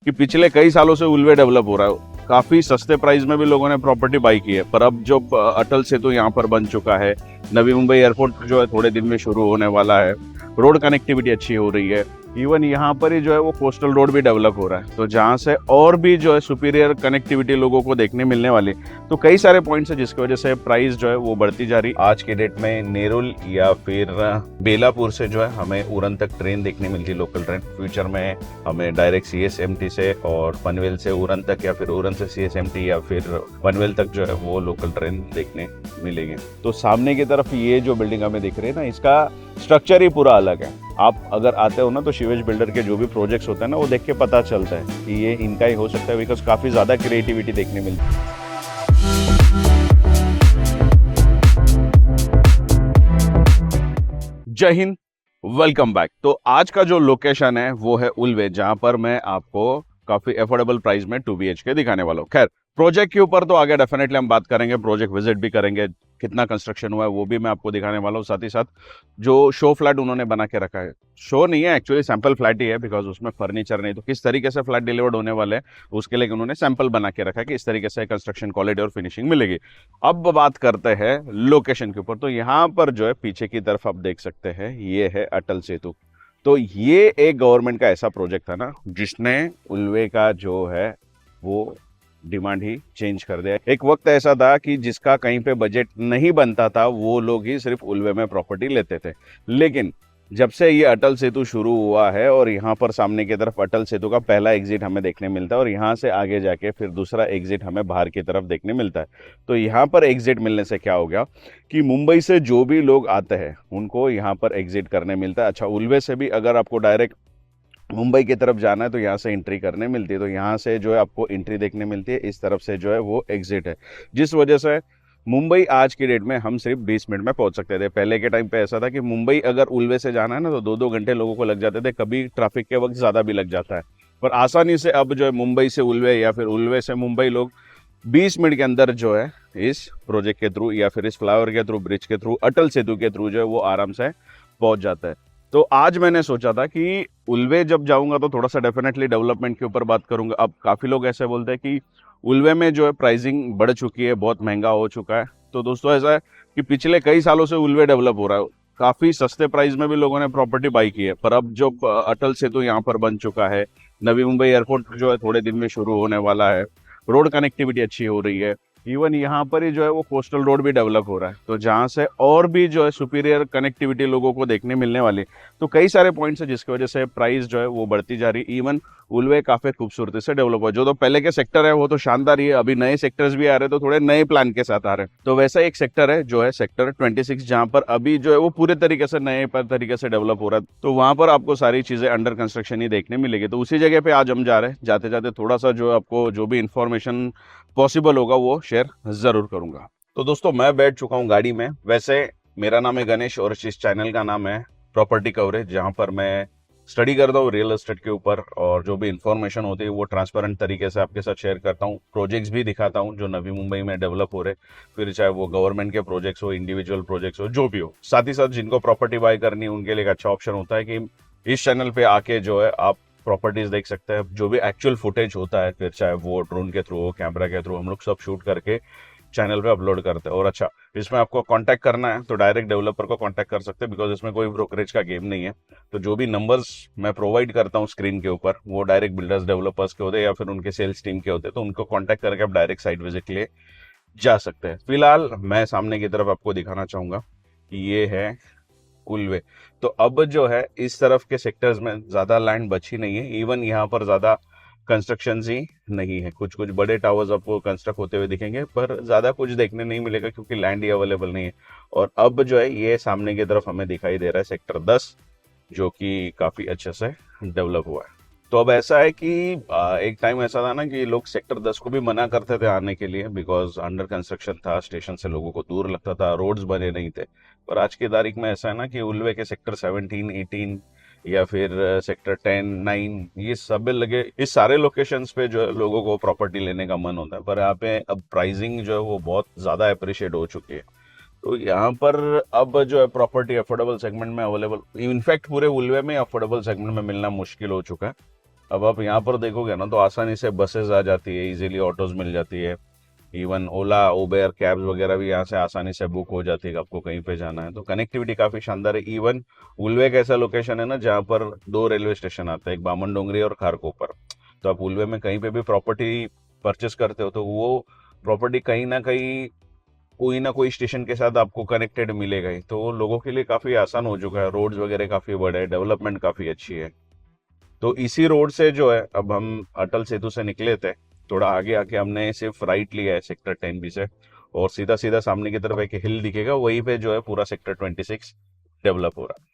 कि पिछले कई सालों से उल्वे डेवलप हो रहा है। काफी सस्ते प्राइस में भी लोगों ने प्रॉपर्टी बाई की है, पर अब जो अटल सेतु यहाँ पर बन चुका है, नवी मुंबई एयरपोर्ट जो है थोड़े दिन में शुरू होने वाला है, रोड कनेक्टिविटी अच्छी हो रही है, इवन यहाँ पर ही जो है वो कोस्टल रोड भी डेवलप हो रहा है, तो जहाँ से और भी जो है सुपीरियर कनेक्टिविटी लोगों को देखने मिलने वाली। तो कई सारे पॉइंट्स है जिसकी वजह से प्राइस जो है वो बढ़ती जा रही। आज की डेट में नेरुल या फिर बेलापुर से जो है हमें उरन तक ट्रेन देखने मिलती है, लोकल ट्रेन। फ्यूचर में हमें डायरेक्ट CSMT से और पनवेल से उरन तक या फिर उरन से CSMT या फिर पनवेल तक जो है वो लोकल ट्रेन देखने मिलेंगे। तो सामने की तरफ ये जो बिल्डिंग हमें दिख रही है ना, इसका स्ट्रक्चर ही पूरा अलग है। आप अगर आते हो ना तो शिवेश बिल्डर के जो भी प्रोजेक्ट्स होते हैं ना, वो देख के पता चलता है कि ये इनका ही हो सकता है, बिकॉज काफी ज्यादा क्रिएटिविटी देखने मिलती है। जय हिंद, वेलकम बैक। तो आज का जो लोकेशन है वो है उल्वे, जहां पर मैं आपको काफी अफोर्डेबल प्राइस में 2 BHK दिखाने वाला हूँ। खैर, प्रोजेक्ट के ऊपर तो आगे डेफिनेटली हम बात करेंगे, प्रोजेक्ट विजिट भी करेंगे, कितना कंस्ट्रक्शन हुआ है वो भी मैं आपको दिखाने वाला हूँ। साथ ही साथ जो शो फ्लैट उन्होंने बना के रखा है, शो नहीं है एक्चुअली, सैंपल फ्लैट ही है, बिकॉज उसमें फर्नीचर नहीं, तो किस तरीके से फ्लैट डिलीवर्ड होने वाले हैं उसके लिए उन्होंने सैंपल बना के रखा है कि इस तरीके से कंस्ट्रक्शन क्वालिटी और फिनिशिंग मिलेगी। अब बात करते हैं लोकेशन के ऊपर। तो यहाँ पर जो है पीछे की तरफ आप देख सकते हैं, ये है अटल सेतु। तो ये एक गवर्नमेंट का ऐसा प्रोजेक्ट था ना जिसने उल्वे का जो है वो डिमांड ही चेंज कर दिया। एक वक्त ऐसा था कि जिसका कहीं पे बजट नहीं बनता था वो लोग ही सिर्फ उल्वे में प्रॉपर्टी लेते थे, लेकिन जब से ये अटल सेतु शुरू हुआ है और यहाँ पर सामने की तरफ अटल सेतु का पहला एग्जिट हमें देखने मिलता है और यहाँ से आगे जाके फिर दूसरा एग्जिट हमें बाहर की तरफ देखने मिलता है। तो यहाँ पर एग्जिट मिलने से क्या हो गया कि मुंबई से जो भी लोग आते हैं उनको यहाँ पर एग्जिट करने मिलता है। अच्छा, उल्वे से भी अगर आपको डायरेक्ट मुंबई की तरफ जाना है तो यहाँ से एंट्री करने मिलती है, तो यहाँ से जो है आपको एंट्री देखने मिलती है, इस तरफ से जो है वो एग्जिट है, जिस वजह से मुंबई आज की डेट में हम सिर्फ 20 मिनट में पहुंच सकते थे। पहले के टाइम पे ऐसा था कि मुंबई अगर उल्वे से जाना है ना तो 2-2 घंटे लोगों को लग जाते थे, कभी ट्रैफिक के वक्त ज़्यादा भी लग जाता है। पर आसानी से अब जो है मुंबई से उल्वे या फिर उल्वे से मुंबई लोग 20 मिनट के अंदर जो है इस प्रोजेक्ट के थ्रू या फिर इस फ्लाईओवर के थ्रू, ब्रिज के थ्रू, अटल सेतु के थ्रू जो है वो आराम से पहुंच जाता है। तो आज मैंने सोचा था कि उल्वे जब जाऊंगा तो थोड़ा सा डेफिनेटली डेवलपमेंट के ऊपर बात करूंगा। अब काफ़ी लोग ऐसे बोलते हैं कि उल्वे में जो है प्राइसिंग बढ़ चुकी है, बहुत महंगा हो चुका है। तो दोस्तों ऐसा है कि पिछले कई सालों से उल्वे डेवलप हो रहा है, काफ़ी सस्ते प्राइस में भी लोगों ने प्रॉपर्टी बाई की है, पर अब जो अटल सेतु यहाँ पर बन चुका है, नवी मुंबई एयरपोर्ट जो है थोड़े दिन में शुरू होने वाला है, रोड कनेक्टिविटी अच्छी हो रही है, इवन यहाँ पर ही जो है वो कोस्टल रोड भी डेवलप हो रहा है, तो जहाँ से और भी जो है सुपीरियर कनेक्टिविटी लोगों को देखने मिलने वाली। तो कई सारे पॉइंट्स है जिसकी वजह से प्राइस जो है वो बढ़ती जा रही। इवन उल्वे काफी खूबसूरती से डेवलप हुआ, जो तो पहले के सेक्टर है वो तो शानदार ही है, अभी नए सेक्टर्स भी आ रहे हैं तो थोड़े नए प्लान के साथ आ रहे हैं। तो वैसा एक सेक्टर है जो है सेक्टर 26, जहाँ पर अभी जो है वो पूरे तरीके से नए तरीके से डेवलप हो रहा है, तो वहां पर आपको सारी चीजें अंडर कंस्ट्रक्शन ही देखने मिलेगी। तो उसी जगह पे आज हम जा रहे हैं, जाते जाते थोड़ा सा जो आपको जो भी इंफॉर्मेशन पॉसिबल होगा वो शेयर जरूर करूंगा। तो दोस्तों मैं बैठ चुका हूँ गाड़ी में। वैसे मेरा नाम है गणेश और इस चैनल का नाम है प्रॉपर्टी कवरेज, जहाँ पर मैं स्टडी करता हूँ रियल एस्टेट के ऊपर और जो भी इंफॉर्मेशन होती है वो ट्रांसपेरेंट तरीके से आपके साथ शेयर करता हूँ। प्रोजेक्ट्स भी दिखाता हूँ जो नवी मुंबई में डेवलप हो रहे, फिर चाहे वो गवर्नमेंट के प्रोजेक्ट्स हो, इंडिविजुअल प्रोजेक्ट्स हो, जो भी हो। साथ ही साथ जिनको प्रॉपर्टी बाय करनी है उनके लिए एक अच्छा ऑप्शन होता है कि इस चैनल पे आके जो है आप प्रॉपर्टीज देख सकते हैं, जो भी एक्चुअल फुटेज होता है, फिर चाहे वो ड्रोन के थ्रू हो, कैमरा के थ्रू, हम लोग सब शूट करके चैनल पे अपलोड करते हैं। और अच्छा, इसमें आपको कांटेक्ट करना है तो डायरेक्ट डेवलपर को कांटेक्ट कर सकते हैं, बिकॉज इसमें कोई ब्रोकरेज का गेम नहीं है। तो जो भी नंबर्स मैं प्रोवाइड करता हूँ स्क्रीन के ऊपर वो डायरेक्ट बिल्डर्स डेवलपर्स के होते हैं या फिर उनके सेल्स टीम के होते हैं, तो उनको कांटेक्ट करके आप डायरेक्ट साइट विजिट के लिए जा सकते हैं। फिलहाल मैं सामने की तरफ आपको दिखाना चाहूंगा कि ये है उल्वे। तो अब जो है इस तरफ के सेक्टर्स में ज्यादा लैंड बची नहीं है, इवन यहाँ पर ज्यादा कंस्ट्रक्शन ही नहीं है। कुछ कुछ बड़े टावर्स आपको कंस्ट्रक्ट होते हुए दिखेंगे पर ज्यादा कुछ देखने नहीं मिलेगा क्योंकि लैंड ही अवेलेबल नहीं है। और अब जो है ये सामने की तरफ हमें दिखाई दे रहा है सेक्टर 10, जो कि काफी अच्छे से डेवलप हुआ है। तो अब ऐसा है कि एक टाइम ऐसा था ना कि लोग सेक्टर 10 को भी मना करते थे आने के लिए, बिकॉज अंडर कंस्ट्रक्शन था, स्टेशन से लोगों को दूर लगता था, रोड्स बने नहीं थे। पर आज की तारीख में ऐसा है ना कि उल्वे के सेक्टर 17, 18 या फिर सेक्टर 10, 9, ये सब लगे, इस सारे लोकेशंस पे जो है लोगों को प्रॉपर्टी लेने का मन होता है। पर यहाँ पे अब प्राइसिंग जो है वो बहुत ज्यादा अप्रिशिएट हो चुकी है, तो यहाँ पर अब जो है प्रॉपर्टी अफोर्डेबल सेगमेंट में अवेलेबल, इनफैक्ट पूरे उल्वे में अफोर्डेबल सेगमेंट में मिलना मुश्किल हो चुका है। अब आप यहाँ पर देखोगे ना तो आसानी से बसेस आ जाती है, इजीली ऑटोज मिल जाती है, इवन ओला उबेर कैब्स वगैरह भी यहाँ से आसानी से बुक हो जाती है आपको कहीं पे जाना है। तो कनेक्टिविटी काफ़ी शानदार है। इवन उल्वे एक ऐसा लोकेशन है ना जहाँ पर दो रेलवे स्टेशन आते हैं, एक बामन डोंगरी और खारकोपर। तो आप उल्वे में कहीं पे भी प्रॉपर्टी परचेस करते हो तो वो प्रॉपर्टी कहीं ना कोई स्टेशन के साथ आपको कनेक्टेड मिलेगा ही। तो लोगों के लिए काफ़ी आसान हो चुका है, रोड्स वगैरह काफ़ी बड़े हैं, डेवलपमेंट काफ़ी अच्छी है। तो इसी रोड से जो है अब हम अटल सेतु से निकले थे, थोड़ा आगे आके हमने सिर्फ राइट लिया है सेक्टर 10 बी से, और सीधा सीधा सामने की तरफ एक हिल दिखेगा, वहीं पे जो है पूरा सेक्टर 26 डेवलप हो रहा है।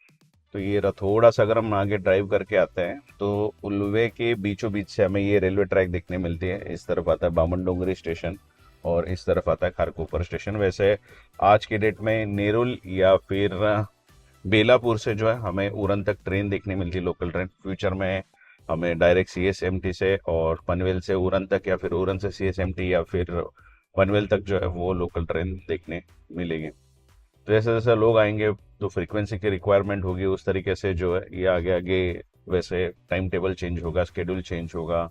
तो ये रहा, थोड़ा सा अगर हम आगे ड्राइव करके आते हैं तो उल्वे के बीचों बीच से हमें ये रेलवे ट्रैक देखने मिलती है। इस तरफ आता है बामन डोंगरी स्टेशन और इस तरफ आता है खारकोपर स्टेशन। वैसे आज की डेट में नेरुल या फिर बेलापुर से जो है हमें उरन तक ट्रेन देखने मिलती है, लोकल ट्रेन। फ्यूचर में हमें डायरेक्ट CSMT से और पनवेल से उरन तक, या फिर उरन से CSMT, या फिर पनवेल तक जो है वो लोकल ट्रेन देखने मिलेगी। तो जैसे जैसे लोग आएंगे तो फ्रीक्वेंसी की रिक्वायरमेंट होगी, उस तरीके से जो है ये आगे आगे वैसे टाइम टेबल चेंज होगा, स्केड्यूल चेंज होगा।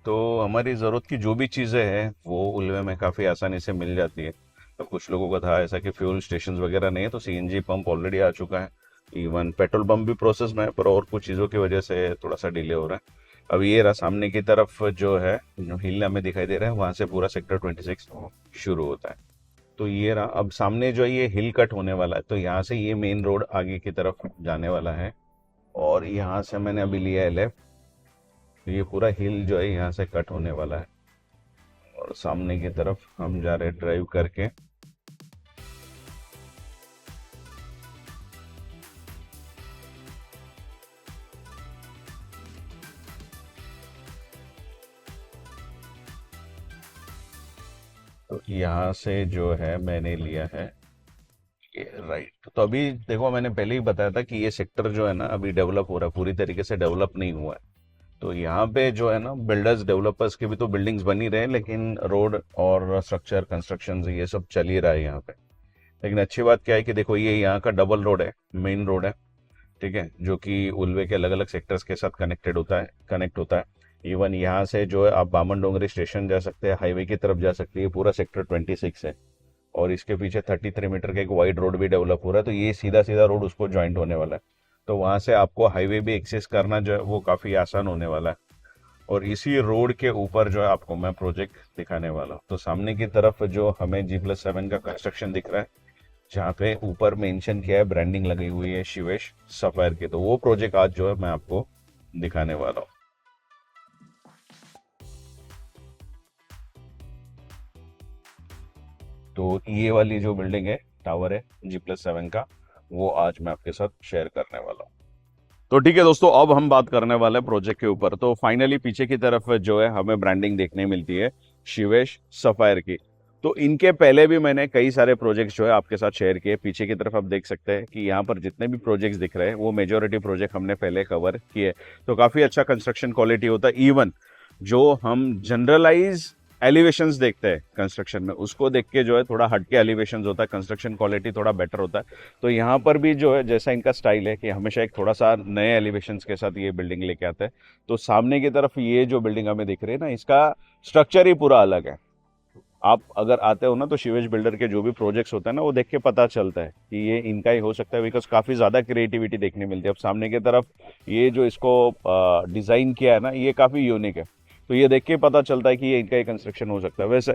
तो हमारी ज़रूरत की जो भी चीज़ें हैं वो उल्वे में काफ़ी आसानी से मिल जाती है। अब कुछ लोगों का था ऐसा कि फ्यूल स्टेशन वगैरह नहीं है, तो CNG पंप ऑलरेडी आ चुका है। इवन पेट्रोल पंप भी प्रोसेस में है, पर और कुछ चीज़ों की वजह से थोड़ा सा डिले हो रहा है। अब ये रहा सामने की तरफ जो है, जो हिल हमें दिखाई दे रहा है, वहाँ से पूरा सेक्टर 26 शुरू होता है। तो ये रहा, अब सामने जो है ये हिल कट होने वाला है, तो यहाँ से ये मेन रोड आगे की तरफ जाने वाला है। और यहाँ से मैंने अभी लिया है लेफ्ट, तो ये पूरा हिल जो है यहाँ से कट होने वाला है, और सामने की तरफ हम जा रहे हैं ड्राइव करके। तो यहाँ से जो है मैंने लिया है ये राइट। तो अभी देखो, मैंने पहले ही बताया था कि ये सेक्टर जो है ना अभी डेवलप हो रहा है, पूरी तरीके से डेवलप नहीं हुआ है। तो यहाँ पे जो है ना बिल्डर्स डेवलपर्स के भी तो बिल्डिंग्स बन ही रहे हैं, लेकिन रोड और स्ट्रक्चर कंस्ट्रक्शन ये सब चल ही रहा है यहाँ पे। लेकिन अच्छी बात क्या है कि देखो ये यहाँ का डबल रोड है, मेन रोड है, ठीक है, जो कि उल्वे के अलग अलग सेक्टर्स के साथ कनेक्ट होता है। इवन यहाँ से जो है आप बामन डोंगरी स्टेशन जा सकते हैं, हाईवे की तरफ जा सकते हैं, पूरा सेक्टर 26 है। और इसके पीछे 33 मीटर का एक वाइड रोड भी डेवलप हो रहा है, तो ये सीधा सीधा रोड उसको ज्वाइंट होने वाला है। तो वहाँ से आपको हाईवे भी एक्सेस करना जो है वो काफ़ी आसान होने वाला है। और इसी रोड के ऊपर जो है आपको मैं प्रोजेक्ट दिखाने वाला हूँ। तो सामने की तरफ जो हमें G+7 का कंस्ट्रक्शन दिख रहा है, जहाँ पे ऊपर मेंशन किया है, ब्रांडिंग लगी हुई है शिवेश सफायर की, तो वो प्रोजेक्ट आज जो है मैं आपको दिखाने वाला हूँ। तो ये वाली जो बिल्डिंग है, टावर है G+7 का, वो आज मैं आपके साथ शेयर करने वाला हूँ। तो ठीक है दोस्तों, अब हम बात करने वाले हैं प्रोजेक्ट के ऊपर। तो फाइनली पीछे की तरफ जो है हमें ब्रांडिंग देखने मिलती है शिवेश सफायर की। तो इनके पहले भी मैंने कई सारे प्रोजेक्ट्स जो है आपके साथ शेयर किए। पीछे की तरफ आप देख सकते हैं कि यहाँ पर जितने भी प्रोजेक्ट्स दिख रहे हैं वो मेजॉरिटी प्रोजेक्ट हमने पहले कवर किए। तो काफ़ी अच्छा कंस्ट्रक्शन क्वालिटी होता है। इवन जो हम जनरलाइज एलिवेशंस देखते हैं कंस्ट्रक्शन में, उसको देख के जो है थोड़ा हटके एलिवेशंस होता है, कंस्ट्रक्शन क्वालिटी थोड़ा बेटर होता है। तो यहाँ पर भी जो है जैसा इनका स्टाइल है कि हमेशा एक थोड़ा सा नए एलिवेशंस के साथ ये बिल्डिंग लेके आते हैं। तो सामने की तरफ ये जो बिल्डिंग हमें दिख रही है ना, इसका स्ट्रक्चर ही पूरा अलग है। आप अगर आते हो ना तो शिवेश बिल्डर के जो भी प्रोजेक्ट्स होते हैं ना, वो देख के पता चलता है कि ये इनका ही हो सकता है, बिकॉज काफ़ी ज़्यादा क्रिएटिविटी देखने मिलती है। अब सामने की तरफ ये जो इसको डिज़ाइन किया है ना, ये काफ़ी यूनिक है। तो ये देख के पता चलता है कि ये इनका ही कंस्ट्रक्शन हो सकता है। वैसे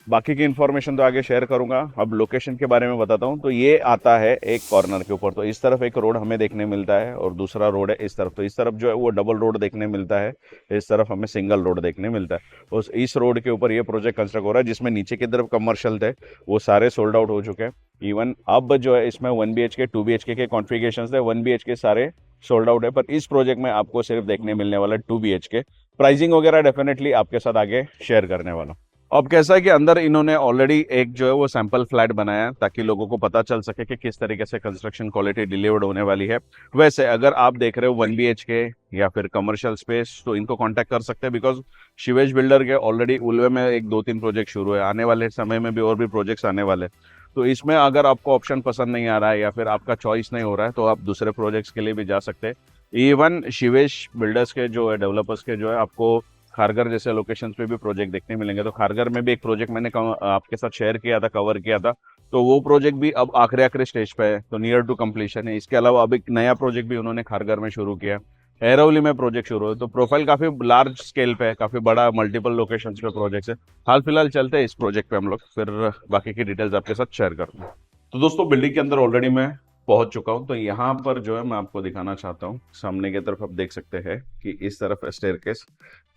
बाकी की इन्फॉर्मेशन तो आगे शेयर करूंगा। अब लोकेशन के बारे में बताता हूँ। तो ये आता है एक कॉर्नर के ऊपर, तो इस तरफ एक रोड हमें देखने मिलता है और दूसरा रोड है इस तरफ। तो इस तरफ जो है वो डबल रोड देखने मिलता है, इस तरफ हमें सिंगल रोड देखने मिलता है। उस इस रोड के ऊपर ये प्रोजेक्ट कंस्ट्रक्ट हो रहा है, जिसमें नीचे की तरफ कमर्शियल थे वो सारे सोल्ड आउट हो चुके हैं। इवन अब जो है इसमें 1 BHK 2 BHK के कॉन्फ़िगरेशन थे, 1 BHK सारे सोल्ड आउट है। पर इस प्रोजेक्ट में आपको सिर्फ देखने मिलने वाला 2 BHK। प्राइसिंग वगैरह डेफिनेटली आपके साथ आगे शेयर करने वाला हूँ। अब कैसा है कि अंदर इन्होंने ऑलरेडी एक जो है वो सैंपल फ्लैट बनाया है, ताकि लोगों को पता चल सके कि किस तरीके से कंस्ट्रक्शन क्वालिटी डिलीवर्ड होने वाली है। वैसे अगर आप देख रहे हो 1 BHK या फिर कमर्शियल स्पेस, तो इनको कांटेक्ट कर सकते हैं, बिकॉज शिवेश बिल्डर के ऑलरेडी उल्वे में 1 2 3 प्रोजेक्ट शुरू है। आने वाले समय में भी और भी प्रोजेक्ट्स आने वाले। तो इसमें अगर आपको ऑप्शन पसंद नहीं आ रहा है या फिर आपका चॉइस नहीं हो रहा है तो आप दूसरे प्रोजेक्ट्स के लिए भी जा सकते हैं। इवन शिवेश बिल्डर्स के जो है, डेवलपर्स के जो है, आपको खारगर जैसे लोकेशंस पे भी प्रोजेक्ट देखने मिलेंगे। तो खारगर में भी एक प्रोजेक्ट मैंने आपके साथ शेयर किया था, कवर किया था, तो वो प्रोजेक्ट भी अब आखिरी आखिरी स्टेज पे है, तो नियर टू कंप्लीशन है। इसके अलावा अब एक नया प्रोजेक्ट भी उन्होंने खारगर में शुरू किया, एरौली में प्रोजेक्ट शुरू है। तो प्रोफाइल काफी लार्ज स्केल पे है, काफी बड़ा मल्टीपल लोकेशंस पे प्रोजेक्ट है। हाल फिलहाल चलते हैं इस प्रोजेक्ट पे हम लोग, फिर बाकी की डिटेल्स आपके साथ शेयर करते हैं। तो दोस्तों बिल्डिंग के अंदर ऑलरेडी मैं पहुंच चुका हूं। तो यहाँ पर जो है मैं आपको दिखाना चाहता हूँ, सामने की तरफ आप देख सकते हैं कि इस तरफ स्टेयरकेस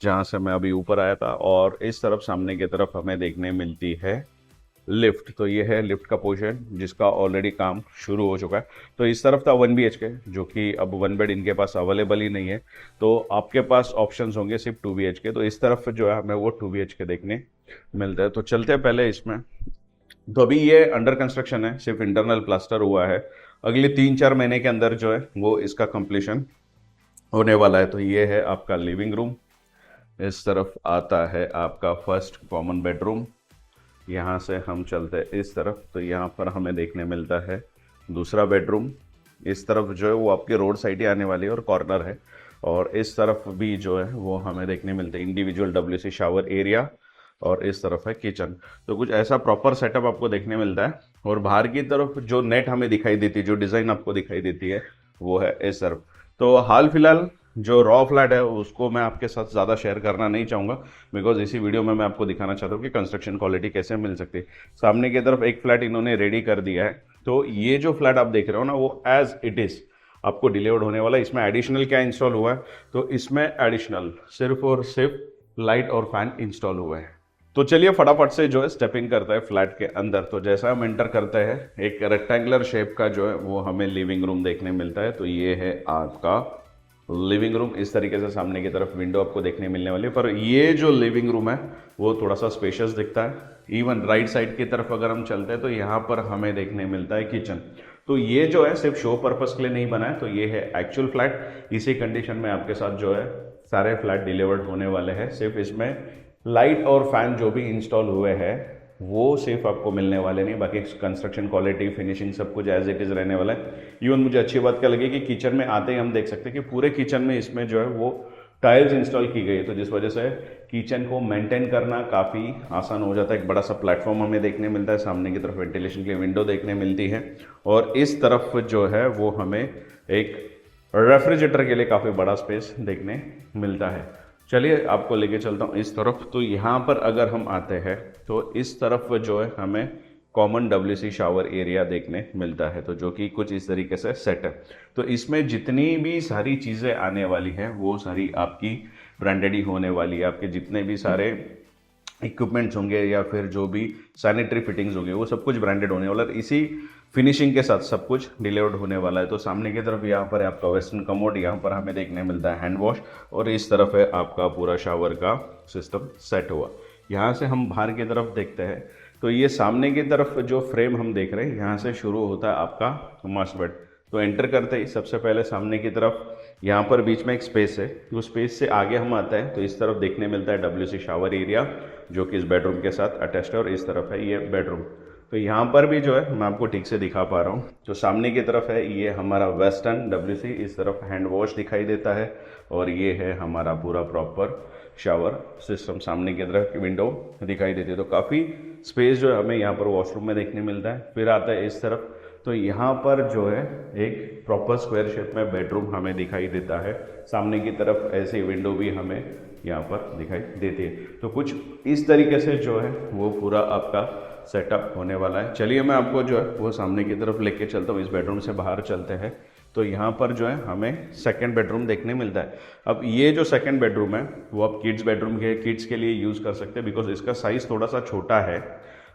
जहाँ से मैं अभी ऊपर आया था, और इस तरफ सामने की तरफ हमें देखने मिलती है लिफ्ट। तो ये है लिफ्ट का पोर्शन जिसका ऑलरेडी काम शुरू हो चुका है। तो इस तरफ था 1 BHK, जो कि अब 1 बेड इनके पास अवेलेबल ही नहीं है, तो आपके पास ऑप्शंस होंगे सिर्फ 2 BHK। तो इस तरफ जो है हमें वो 2 BHK देखने मिलता है। तो चलते हैं पहले इसमें। तो अभी ये अंडर कंस्ट्रक्शन है, सिर्फ इंटरनल प्लास्टर हुआ है। अगले 3-4 महीने के अंदर जो है वो इसका कंप्लीशन होने वाला है। तो ये है आपका लिविंग रूम, इस तरफ आता है आपका फर्स्ट कॉमन बेडरूम। यहाँ से हम चलते हैं इस तरफ, तो यहाँ पर हमें देखने मिलता है दूसरा बेडरूम। इस तरफ जो है वो आपके रोड साइड ही आने वाली है और कॉर्नर है। और इस तरफ भी जो है वो हमें देखने मिलते हैं इंडिविजुअल WC शावर एरिया, और इस तरफ है किचन। तो कुछ ऐसा प्रॉपर सेटअप आपको देखने मिलता है। और बाहर की तरफ जो नेट हमें दिखाई देती है, जो डिज़ाइन आपको दिखाई देती है, वो है इस तरफ। तो हाल फिलहाल जो रॉ फ्लैट है उसको मैं आपके साथ ज़्यादा शेयर करना नहीं चाहूँगा, बिकॉज इसी वीडियो में मैं आपको दिखाना चाहता हूँ कि कंस्ट्रक्शन क्वालिटी कैसे मिल सकती है। सामने की तरफ एक फ्लैट इन्होंने रेडी कर दिया है। तो ये जो फ्लैट आप देख रहे हो ना, वो एज इट इज़ आपको डिलीवर्ड होने वाला है। इसमें एडिशनल क्या इंस्टॉल हुआ है, तो इसमें एडिशनल सिर्फ और सिर्फ लाइट और फैन इंस्टॉल हुआ है। तो चलिए फटाफट से जो है स्टेपिंग करता है फ्लैट के अंदर। तो जैसा हम एंटर करते हैं, एक रेक्टेंगुलर शेप का जो है वो हमें लिविंग रूम देखने मिलता है। तो ये है आपका लिविंग रूम। इस तरीके से सामने की तरफ विंडो आपको देखने मिलने वाली है, पर ये जो लिविंग रूम है वो थोड़ा सा स्पेशियस दिखता है। इवन राइट साइड की तरफ अगर हम चलते हैं तो यहाँ पर हमें देखने मिलता है किचन। तो ये जो है सिर्फ शो पर्पस के लिए नहीं बना है, तो ये है एक्चुअल फ्लैट। इसी कंडीशन में आपके साथ जो है सारे फ्लैट डिलीवर्ड होने वाले हैं। सिर्फ इसमें लाइट और फैन जो भी इंस्टॉल हुए हैं वो सिर्फ आपको मिलने वाले नहीं, बाकी कंस्ट्रक्शन क्वालिटी, फिनिशिंग सब कुछ एज इट इज़ रहने वाला है। इवन मुझे अच्छी बात क्या लगी कि किचन में आते ही हम देख सकते हैं कि पूरे किचन में इसमें जो है वो टाइल्स इंस्टॉल की गई है, तो जिस वजह से किचन को मेंटेन करना काफ़ी आसान हो जाता है। एक बड़ा सा प्लेटफॉर्म हमें देखने मिलता है, सामने की तरफ वेंटिलेशन के लिए विंडो देखने मिलती है, और इस तरफ जो है वो हमें एक रेफ्रिजरेटर के लिए काफ़ी बड़ा स्पेस देखने मिलता है। चलिए आपको लेके चलता हूँ इस तरफ। तो यहाँ पर अगर हम आते हैं तो इस तरफ जो है हमें कॉमन WC शावर एरिया देखने मिलता है, तो जो कि कुछ इस तरीके से सेट है। तो इसमें जितनी भी सारी चीज़ें आने वाली हैं वो सारी आपकी ब्रांडेड ही होने वाली है। आपके जितने भी सारे इक्विपमेंट्स होंगे या फिर जो भी सैनिटरी फिटिंग्स होंगे वो सब कुछ ब्रांडेड होने वाला है। इसी फिनिशिंग के साथ सब कुछ डिलीवर्ड होने वाला है। तो सामने की तरफ यहाँ पर है आपका वेस्टर्न कमोड, यहाँ पर हमें देखने मिलता है हैंड वॉश, और इस तरफ है आपका पूरा शावर का सिस्टम सेट हुआ। यहाँ से हम बाहर की तरफ देखते हैं तो ये सामने की तरफ जो फ्रेम हम देख रहे हैं, यहाँ से शुरू होता है आपका मास्टर बेड। तो एंटर करते ही सबसे पहले सामने की तरफ यहाँ पर बीच में एक स्पेस है, तो स्पेस से आगे हम आते हैं तो इस तरफ देखने मिलता है WC शावर एरिया, जो कि इस बेडरूम के साथ अटैच्ड है, और इस तरफ है ये बेडरूम। तो यहाँ पर भी जो है मैं आपको ठीक से दिखा पा रहा हूँ, जो सामने की तरफ है ये हमारा वेस्टर्न WC, इस तरफ हैंड वॉश दिखाई देता है, और ये है हमारा पूरा प्रॉपर शावर सिस्टम। सामने की तरफ विंडो दिखाई देती है, तो काफ़ी स्पेस जो है हमें यहाँ पर वॉशरूम में देखने मिलता है। फिर आता है इस तरफ, तो यहाँ पर जो है एक प्रॉपर स्क्वायर शेप में बेडरूम हमें दिखाई देता है। सामने की तरफ ऐसी विंडो भी हमें यहाँ पर दिखाई देती है। तो कुछ इस तरीके से जो है वो पूरा आपका सेटअप होने वाला है। चलिए मैं आपको जो है वो सामने की तरफ लेके चलता हूँ। इस बेडरूम से बाहर चलते हैं तो यहाँ पर जो है हमें सेकंड बेडरूम देखने मिलता है। अब ये जो सेकंड बेडरूम है वो आप किड्स के लिए यूज़ कर सकते हैं, बिकॉज इसका साइज़ थोड़ा सा छोटा है।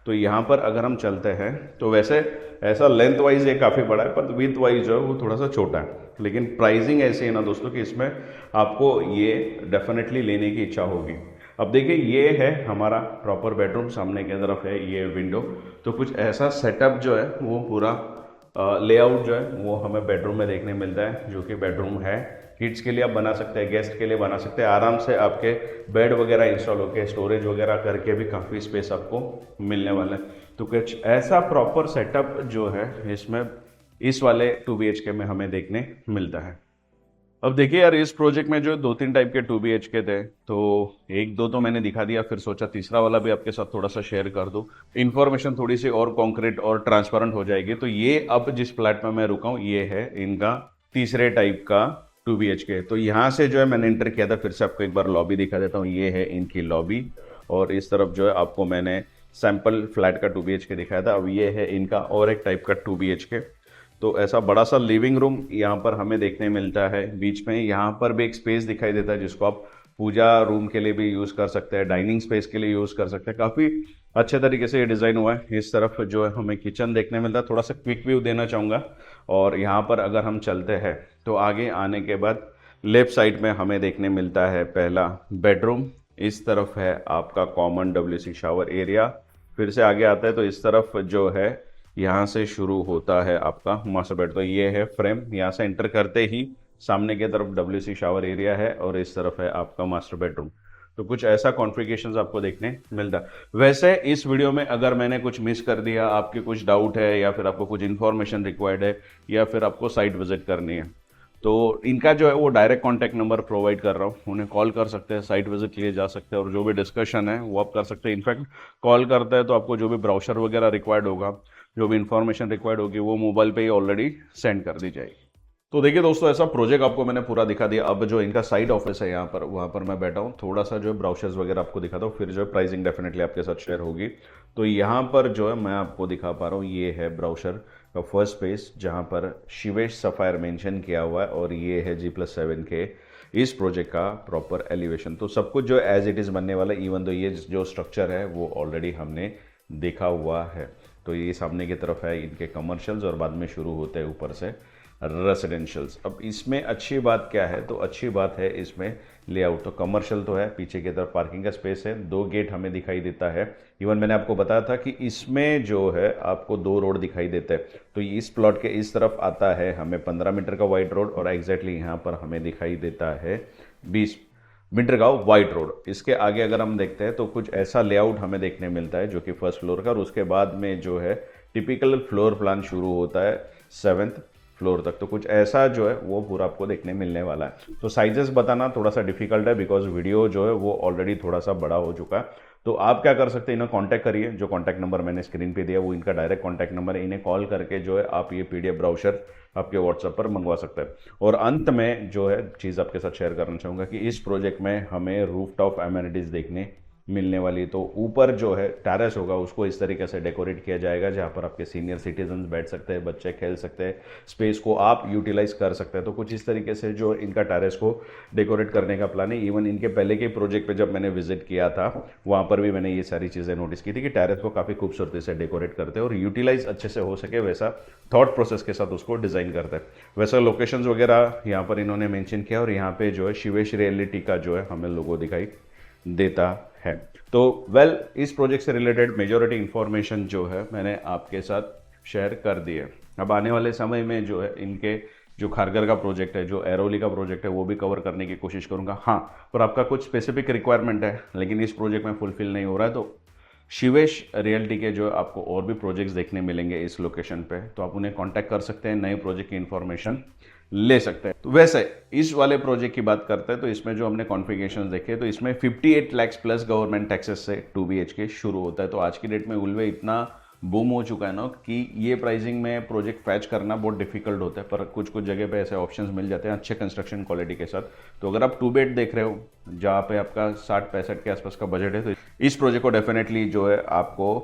तो यहाँ पर अगर हम चलते हैं तो वैसे ऐसा लेंथ वाइज ये काफ़ी बड़ा है, पर विथ वाइज जो है वो थोड़ा सा छोटा है। लेकिन प्राइसिंग ऐसी है ना दोस्तों कि इसमें आपको ये डेफिनेटले लेने की इच्छा होगी। अब देखिए ये है हमारा प्रॉपर बेडरूम, सामने की तरफ है ये विंडो। तो कुछ ऐसा सेटअप जो है वो पूरा लेआउट जो है वो हमें बेडरूम में देखने मिलता है, जो कि बेडरूम है किड्स के लिए आप बना सकते हैं, गेस्ट के लिए बना सकते हैं, आराम से आपके बेड वगैरह इंस्टॉल होके स्टोरेज वगैरह करके भी काफ़ी स्पेस आपको मिलने वाला है। तो कुछ ऐसा प्रॉपर सेटअप जो है इसमें इस वाले 2 BHK में हमें देखने मिलता है। अब देखिए यार, इस प्रोजेक्ट में जो 2-3 टाइप के 2 BHK थे, तो एक दो तो मैंने दिखा दिया, फिर सोचा तीसरा वाला भी आपके साथ थोड़ा सा शेयर कर दूं, इन्फॉर्मेशन थोड़ी सी और कॉन्क्रीट और ट्रांसपेरेंट हो जाएगी। तो ये अब जिस फ्लैट में मैं रुका हूँ ये है इनका तीसरे टाइप का 2 BHK। तो यहाँ से जो है मैंने इंटर किया था, फिर से आपको एक बार लॉबी दिखा देता हूँ, ये है इनकी लॉबी, और इस तरफ जो है आपको मैंने सैंपल फ्लैट का 2 BHK दिखाया था। अब ये है इनका और एक टाइप का 2 BHK। तो ऐसा बड़ा सा लिविंग रूम यहाँ पर हमें देखने मिलता है। बीच में यहाँ पर भी एक स्पेस दिखाई देता है जिसको आप पूजा रूम के लिए भी यूज़ कर सकते हैं, डाइनिंग स्पेस के लिए यूज़ कर सकते हैं। काफ़ी अच्छे तरीके से ये डिज़ाइन हुआ है। इस तरफ जो है हमें किचन देखने मिलता है। थोड़ा सा क्विक व्यू देना चाहूँगा, और यहाँ पर अगर हम चलते हैं तो आगे आने के बाद लेफ्ट साइड में हमें देखने मिलता है पहला बेडरूम। इस तरफ है आपका कॉमन WC शावर एरिया। फिर से आगे आता है तो इस तरफ जो है यहाँ से शुरू होता है आपका मास्टर बेड। तो ये है फ्रेम, यहाँ से एंटर करते ही सामने की तरफ WC शावर एरिया है, और इस तरफ है आपका मास्टर बेडरूम। तो कुछ ऐसा कॉन्फ़िगरेशंस आपको देखने मिलता है। वैसे इस वीडियो में अगर मैंने कुछ मिस कर दिया, आपके कुछ डाउट है, या फिर आपको कुछ इन्फॉर्मेशन रिक्वायर्ड है, या फिर आपको साइट विजिट करनी है, तो इनका जो है वो डायरेक्ट कॉन्टैक्ट नंबर प्रोवाइड कर रहा हूँ। उन्हें कॉल कर सकते हैं, साइट विजिट के लिए जा सकते हैं, और जो भी डिस्कशन है वो आप कर सकते हैं। इनफैक्ट कॉल करते हैं तो आपको जो भी ब्राउचर वगैरह रिक्वायर्ड होगा, जो भी इन्फॉर्मेशन रिक्वायर्ड होगी, वो मोबाइल पे ही ऑलरेडी सेंड कर दी जाएगी। तो देखिए दोस्तों, ऐसा प्रोजेक्ट आपको मैंने पूरा दिखा दिया। अब जो इनका साइड ऑफिस है यहाँ पर, वहाँ पर मैं बैठा हूँ, थोड़ा सा जो है ब्राउचर्स वगैरह आपको दिखाता हूँ, फिर जो है प्राइसिंग डेफिनेटली आपके साथ शेयर होगी। तो यहाँ पर जो है मैं आपको दिखा पा रहा हूँ, ये है ब्राउचर का फर्स्ट पेज जहाँ पर शिवेश सफायर मेंशन किया हुआ है, और ये है G+7 के इस प्रोजेक्ट का प्रॉपर एलिवेशन। तो सब कुछ जो एज इट इज़ बनने वाला है, इवन तो ये जो स्ट्रक्चर है वो ऑलरेडी हमने देखा हुआ है। तो ये सामने की तरफ है इनके कमर्शियल्स, और बाद में शुरू होते हैं ऊपर से रेसिडेंशियल्स। अब इसमें अच्छी बात क्या है, तो अच्छी बात है इसमें लेआउट। तो कमर्शियल तो है, पीछे की तरफ पार्किंग का स्पेस है, 2 गेट हमें दिखाई देता है। इवन मैंने आपको बताया था कि इसमें जो है आपको 2 रोड दिखाई देते हैं। तो इस प्लॉट के इस तरफ आता है हमें 15 मीटर का वाइड रोड, और एग्जैक्टली यहाँ पर हमें दिखाई देता है 20 मीटर का वाइड रोड। इसके आगे अगर हम देखते हैं तो कुछ ऐसा लेआउट हमें देखने मिलता है जो कि फर्स्ट फ्लोर का, और उसके बाद में जो है टिपिकल फ्लोर प्लान शुरू होता है 7th फ्लोर तक। तो कुछ ऐसा जो है वो पूरा आपको देखने मिलने वाला है। तो साइजेस बताना थोड़ा सा डिफिकल्ट है, बिकॉज वीडियो जो है वो ऑलरेडी थोड़ा सा बड़ा हो चुका है। तो आप क्या कर सकते हैं, इन्हें कांटेक्ट करिए। जो कांटेक्ट नंबर मैंने स्क्रीन पे दिया वो इनका डायरेक्ट कांटेक्ट नंबर है। इन्हें कॉल करके जो है आप ये PDF ब्राउचर आपके व्हाट्सएप पर मंगवा सकते हैं। और अंत में जो है चीज़ आपके साथ शेयर करना चाहूँगा कि इस प्रोजेक्ट में हमें रूफटॉप एमेनिटीज़ देखने मिलने वाली। तो ऊपर जो है टेरेस होगा उसको इस तरीके से डेकोरेट किया जाएगा, जहाँ पर आपके सीनियर सिटीजन बैठ सकते हैं, बच्चे खेल सकते हैं, स्पेस को आप यूटिलाइज कर सकते हैं। तो कुछ इस तरीके से जो इनका टेरेस को डेकोरेट करने का प्लान है। इवन इनके पहले के प्रोजेक्ट पे जब मैंने विजिट किया था वहाँ पर भी मैंने ये सारी चीज़ें नोटिस की थी कि टेरेस को काफ़ी खूबसूरती से डेकोरेट करते हैं, और यूटिलाइज अच्छे से हो सके वैसा थॉट प्रोसेस के साथ उसको डिज़ाइन करते हैं। वैसा लोकेशंस वगैरह यहाँ पर इन्होंने मेंशन किया, और यहाँ पे जो है शिवेश रियलिटी का जो है हमें लोगो दिखाई देता है। तो इस प्रोजेक्ट से रिलेटेड मेजॉरिटी इन्फॉर्मेशन जो है मैंने आपके साथ शेयर कर दी है। अब आने वाले समय में जो है इनके जो खारगर का प्रोजेक्ट है, जो एरोली का प्रोजेक्ट है, वो भी कवर करने की कोशिश करूंगा। हाँ, पर आपका कुछ स्पेसिफिक रिक्वायरमेंट है लेकिन इस प्रोजेक्ट में फुलफिल नहीं हो रहा है, तो शिवेश रियल्टी के जो आपको और भी प्रोजेक्ट्स देखने मिलेंगे इस लोकेशन पे, तो आप उन्हें कांटेक्ट कर सकते हैं, नए प्रोजेक्ट की इन्फॉर्मेशन ले सकते हैं। तो वैसे इस वाले प्रोजेक्ट की बात करते हैं तो इसमें जो हमने कॉन्फ़िगरेशंस देखे, तो इसमें 58 लाख प्लस गवर्नमेंट टैक्सेस से 2 BHK शुरू होता है। तो आज की डेट में उल्वे इतना बूम हो चुका है ना कि ये प्राइसिंग में प्रोजेक्ट फैच करना बहुत डिफिकल्ट होता है, पर कुछ कुछ जगह पे ऐसे ऑप्शंस मिल जाते हैं अच्छे कंस्ट्रक्शन क्वालिटी के साथ। तो अगर आप 2 बेड देख रहे हो जहाँ पे आपका 60-65 के आसपास का बजट है, तो इस प्रोजेक्ट को डेफिनेटली जो है आपको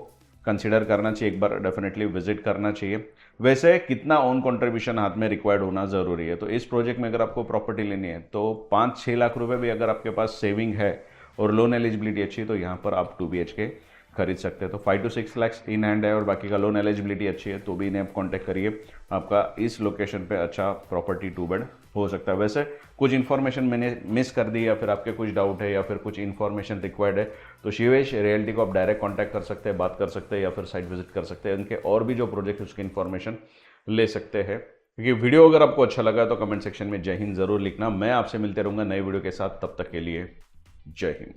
कंसिडर करना चाहिए, एक बार डेफिनेटली विजिट करना चाहिए। वैसे कितना ओन कंट्रीब्यूशन हाथ में रिक्वायर्ड होना ज़रूरी है, तो इस प्रोजेक्ट में अगर आपको प्रॉपर्टी लेनी है तो 5-6 लाख रुपए भी अगर आपके पास सेविंग है और लोन एलिजिबिलिटी अच्छी है, तो यहाँ पर आप 2 BHK खरीद सकते हैं। तो 5 to 6 लाख इन हैंड है और बाकी का लोन एलिजिबिलिटी अच्छी है, तो भी इन्हें आप कॉन्टैक्ट करिए। आपका इस लोकेशन पे अच्छा प्रॉपर्टी 2 बेड हो सकता है। वैसे कुछ इन्फॉर्मेशन मैंने मिस कर दी, या फिर आपके कुछ डाउट है, या फिर कुछ इन्फॉर्मेशन रिक्वायर्ड है, तो शिवेश रियल्टी को आप डायरेक्ट कॉन्टैक्ट कर सकते हैं, बात कर सकते हैं, या फिर साइट विजिट कर सकते हैं। उनके और भी जो प्रोजेक्ट है उसकी इन्फॉर्मेशन ले सकते हैं क्योंकि वीडियो अगर आपको अच्छा लगा तो कमेंट सेक्शन में जय हिंद जरूर लिखना। मैं आपसे मिलते रहूंगा नए वीडियो के साथ, तब तक के लिए जय हिंद।